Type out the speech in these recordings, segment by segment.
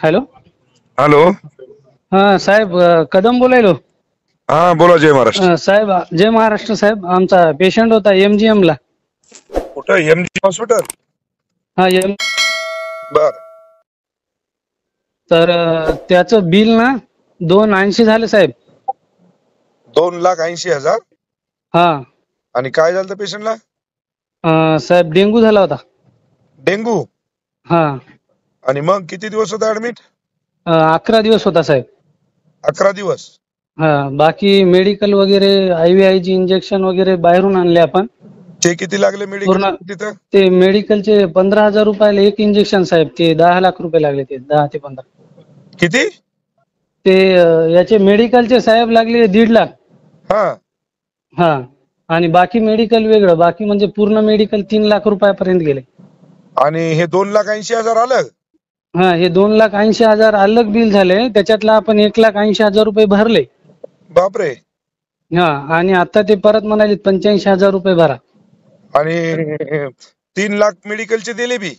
Hello. Hello. हा साहेब, कदम बोलायलो. हा बोला. जय महाराष्ट्र. साहेब जय महाराष्ट्र साहेब. आमचा पेशंट होता MGM ला. कुठं? MG hospital. हा बर. तर त्याचं बिल ना 280 झालं साहेब. 2,80,000. हा. आणि काय झालं पेशंटला? साहेब डेंगू झाला होता. डेंगू. हा. आणि मग किती दिवस होता ऍडमिट? 11 दिवस होता साहेब. 11 दिवस. हा. बाकी मेडिकल वगैरे IVIG इंजेक्शन वगैरे बाहेरून आणले आपण. ते किती लागले मेडिकल पूर्ण तिथं? ते मेडिकलचे 15,000 रुपयाला एक इंजेक्शन साहेब. ते 10 लाख रुपये लागले. ते 10 ते 15. किती? ते याचे मेडिकलचे साहेब लागले 1.5 लाख. हा. हा. आणि बाकी मेडिकल वेगळं. बाकी म्हणजे पूर्ण मेडिकल 3 लाख रुपयापर्यंत गेले. आणि हे 2,80,000 आलं? हा. हे 2,80,000 अलग बिल झाले. त्याच्यातला आपण 1,80,000 रुपये भरले. बापरे. हा. आणि आता ते परत म्हणाले 85,000 रुपये भरा. आणि 3 लाख मेडिकलचे दिले बी?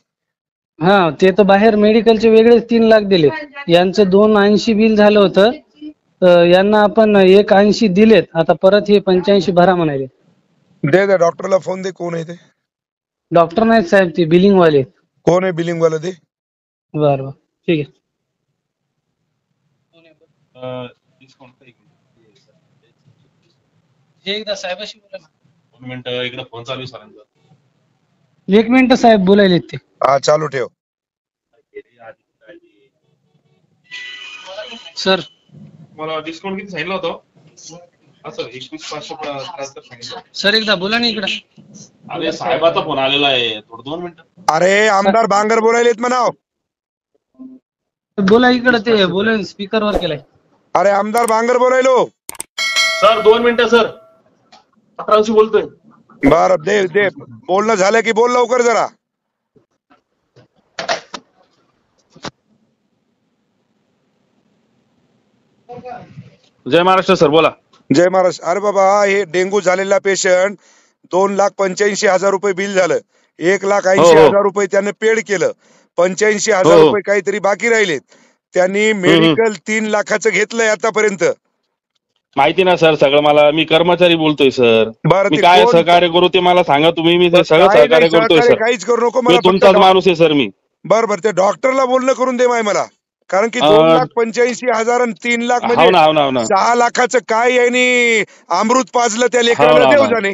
हा. ते तर बाहेर मेडिकलचे वेगळेच 3 लाख दिले. यांचं 280 बिल झालं होतं. यांना आपण 180 दिलेत. आता परत हे 85 भरा म्हणाले. दे डॉक्टरला फोन दे. कोण आहे ते? डॉक्टर नाहीत साहेब, ते बिलिंग वाले. कोण आहे बिलिंग वाला ते? बरं ठीक आहे. एकदा साहेबाशी बोला ना. 2 मिनिटं इकडे फोन चालू आहे सरांचा. 1 मिनिट साहेब, बोलायले ते. हा चालू ठेव. सर मला डिस्काउंट किती सांगितलं होतं? असं 21,573 सांगितलं. सर एकदा बोला ना इकडं. अरे साहेबाचा फोन आलेला आहे, थोडं 2 मिनिटं. अरे आमदार बांगर बोलायलेत म्हणाव. बोला इकडं. ते बोला स्पीकर वर केलाय. अरे आमदार बांगर बोलायलो. सर 2 मिनिटं सर. 11शी बोलतोय. बर दे दे. बोलणं झालं की बोल लवकर जरा. जय महाराष्ट्र सर, बोला. जय महाराज. अरे बाबा, हे डेंगू झालेला पेशंट 2,85,000 रुपये बिल झालं. 1,80,000 रुपये त्याने पेड केलं. 85,000 रुपये काहीतरी बाकी राहिलेत. त्यांनी मेडिकल 3 लाखाचं घेतलंय आतापर्यंत. माहिती ना सर सगळं मला. मी कर्मचारी बोलतोय सर. बरं, मी ते काय कोण? सहकार्य करू ते मला सांगा तुम्ही. मी ते सगळं काय सहकार्य नाही, करतोय सहकार्य सर. काहीच करू नको. मी मला फक्त तुमचाच माणूस आहे सर मी. बरं ते डॉक्टरला बोलणं करून दे माय मला. कारण की 2,85,000 आणि 3 लाख हो म्हणजे ना हो ना हो ना. 6 लाखाचं काय यांनी अमृत पाजलं त्या हो लेकराला ना, हो देऊ ना. जाणे.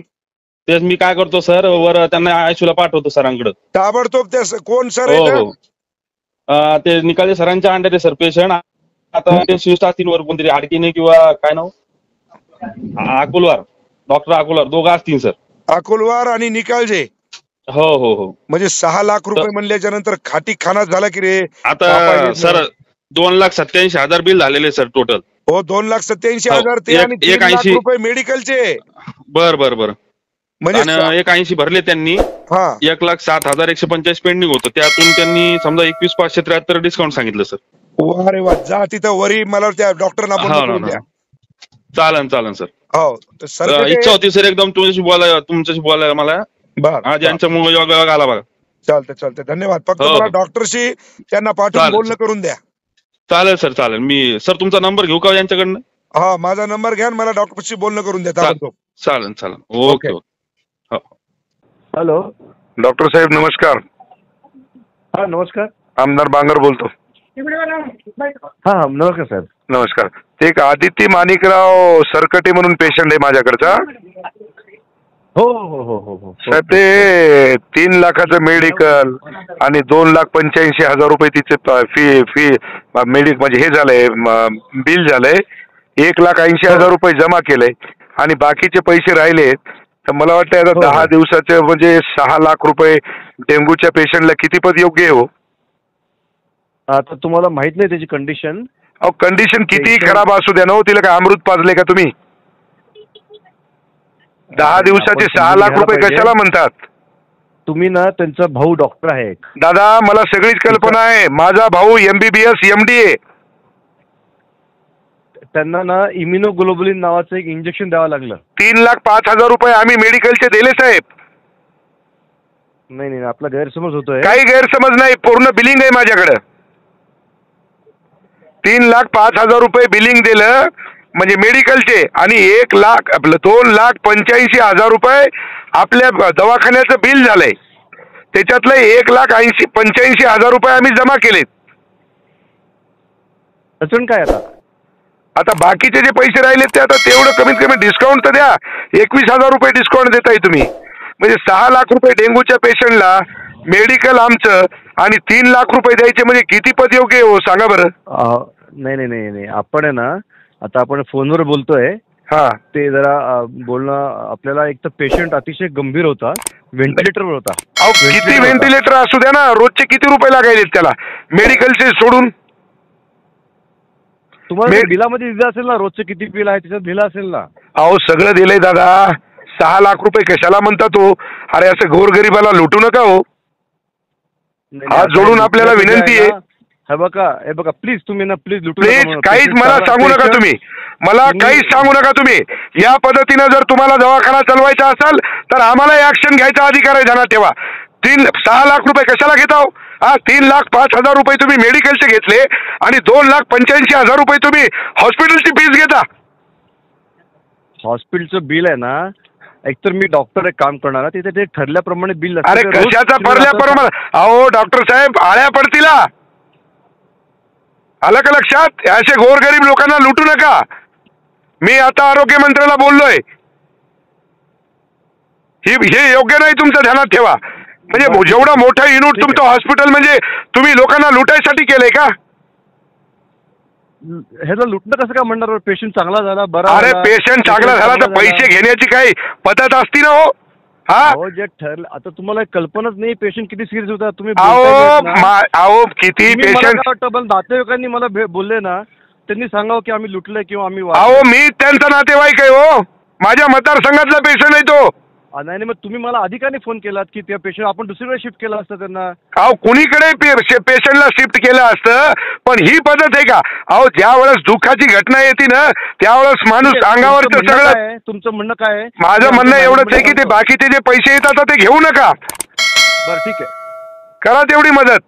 तेच मी काय करतो सर, वर त्यांना आयशूला पाठवतो सरांकडे. ताबडतोब त्या कोण सर हो आहे? हो. ते निकाले सरांच्या अंडर आहे सर पेशंट. आता ते शिफ्ट असतील वर कोणतरी आडकीने किंवा काय नाव अकोलवार, डॉक्टर अकोलवार दोघं असतील सर. अकोलवार आणि निकालजे. हो हो हो. म्हणजे 6 लाख रुपये म्हणल्याच्या नंतर खाटी खाना झाला की रे. आता सर 2,87,000 बिल झालेले सर टोटल. हो 2,87,000 ते आणि 3 लाख रुपये मेडिकलचे. बर बर बर. म्हणजे आणि 180 भरले त्यांनी. हा 1,07,145 पेंडिंग होतं. त्यातून त्यांनी समजा 21,573 डिस्काउंट सांगितलं सर. अरे वा. जा तिथं वरी मला त्या डॉक्टरना बोलून द्या. चालन चालन सर. हो सर. इच्छा होती सर एकदम तुमच्याशी बोलायला मला. आज यांच्यामुळे योग आला बघा. चालतंय धन्यवाद. फक्त मला डॉक्टरशी त्यांना पाठवून बोलणं करून द्या. चालेल सर चालेल. मी सर तुमचा नंबर घेऊ का यांच्याकडनं? हा माझा नंबर घ्या. मला डॉक्टरशी बोलणं करून द्या. चालेल चालेल. Okay okay. हॅलो डॉक्टर साहेब नमस्कार. हा नमस्कार. आमदार बांगर बोलतो. हा नमस्कार साहेब. नमस्कार. ते एक आदित्य माणिकराव सरकटे म्हणून पेशंट आहे माझ्याकडचा. हो हो हो हो हो साहेब ते 3 लाखाचं मेडिकल आणि 2,85,000 रुपये तिचे फी म्हणजे हे झालंय बिल झालंय. 1,80,000 रुपये जमा केलंय आणि बाकीचे पैसे राहिले. तर मला वाटतं आता 10 दिवसाचे म्हणजे 6 लाख रुपये डेंग्यूच्या पेशंटला किती पद योग्य आहे हो? आता तुम्हाला माहित नाही त्याची कंडिशन. अहो कंडिशन किती खराब असू द्या ना, तिला काय अमृत पाजले का तुम्ही? 10 दिवसाचे 6 लाख रुपये कशाला म्हणतात? तुम्ही ना त्यांचा भाऊ डॉक्टर आहे. दादा मला सगळीच कल्पना आहे. माझा भाऊ MBBS MD आहे. त्यांना ना इम्युनोग्लोबुलिन नावाचं एक इंजेक्शन द्यावं लागलं. 3,05,000 रुपये आम्ही मेडिकलचे दिले साहेब. नाही आपला गैरसमज होतोय. काही गैरसमज नाही. पूर्ण बिलिंग आहे माझ्याकडे. 3,05,000 रुपये बिलिंग दिलं म्हणजे मेडिकलचे, आणि 2,85,000 रुपये आपल्या दवाखान्याचं बिल झालंय. त्याच्यातलं 1,85,000 रुपये आम्ही जमा केलेत. अडचण काय आता बाकीचे जे पैसे राहिले ते आता तेवढं कमीत कमी डिस्काउंट तर द्या. 21,000 रुपये डिस्काउंट देताय तुम्ही, म्हणजे 6 लाख रुपये डेंग्यूच्या पेशंटला मेडिकल आमचं आणि 3 लाख रुपये द्यायचे म्हणजे किती पद योग्य हो सांगा बरं. नाही आपण आहे ना, आता आपण फोनवर बोलतोय. हा, ते जरा बोलणं आपल्याला, एक तर पेशंट अतिशय गंभीर होता, व्हेंटिलेटरवर होता. अहो किती व्हेंटिलेटर असू द्या ना, रोजचे किती रुपये लागायचे त्याला मेडिकलचे सोडून. तुम्हाला बिलामध्ये दिलं असेल ना, रोजचे किती बिल आहे त्याच्यात दिलं असेल ना. अहो सगळं दिलंय दादा. 6 लाख रुपये कशाला म्हणता तो? अरे असं गोरगरिबाला लुटू नका हो. हात जोडून आपल्याला विनंती आहे. हे बघा प्लीज तुम्ही ना, प्लीज लुटू प्लीज काहीच मला सांगू नका तुम्ही, मला काहीच सांगू नका तुम्ही. या पद्धतीनं जर तुम्हाला दवाखाना चालवायचा असेल तर आम्हाला ऍक्शन घ्यायचा अधिकार आहे, ध्यानात ठेवा. 6 लाख रुपये कशाला घेताव? 3,05,000 रुपये तुम्ही मेडिकलचे घेतले आणि 2,85,000 रुपये तुम्ही हॉस्पिटलची फीस घेता. हॉस्पिटलचं बिल आहे ना, एकतर मी डॉक्टर एक काम करणार, तिथे ते ठरल्याप्रमाणे बिल. अरे कशाचा ठरल्याप्रमाणे? अहो डॉक्टर साहेब आळ्या पडतीला, आलं का लक्षात? असे गोरगरीब लोकांना लुटू नका. मी आता आरोग्य मंत्र्याला बोललोय, हे योग्य नाही, तुमचं ध्यानात ठेवा. म्हणजे जेवढं मोठं युनिट तुमचं हॉस्पिटल म्हणजे तुम्ही लोकांना लुटायसाठी केलंय का? ह्याला लुटणं कसं काय म्हणणार? पेशंट चांगला झाला, बरा. अरे पेशंट चांगला झाला तर पैसे घेण्याची काही पद्धत असती ना हो. हा, जे ठरलं, आता तुम्हाला कल्पनाच नाही पेशंट किती सिरियस होता. तुम्ही अहो किती पेशंट. नातेवाईकांनी मला बोलले ना, त्यांनी सांगावं की आम्ही लुटलंय किंवा आम्ही. अहो मी त्यांचा नातेवाईक आहे हो, माझ्या मतदारसंघातला पेशंट आहे तो. नाही, मग तुम्ही मला अधिकाने फोन केलात की त्या पेशंट आपण दुसरीकडे शिफ्ट केलं असतं त्यांना. अहो कुणीकडे पेशंटला शिफ्ट केलं असतं, पण ही पद्धत आहे का? अहो ज्या वेळेस दुःखाची घटना येते ना, त्यावेळेस माणूस अंगावरचं सगळं. तुमचं म्हणणं काय आहे? माझं म्हणणं एवढंच आहे की ते बाकीचे जे पैसे येतात ते घेऊ नका. बरं ठीक आहे, करा तेवढी मदत.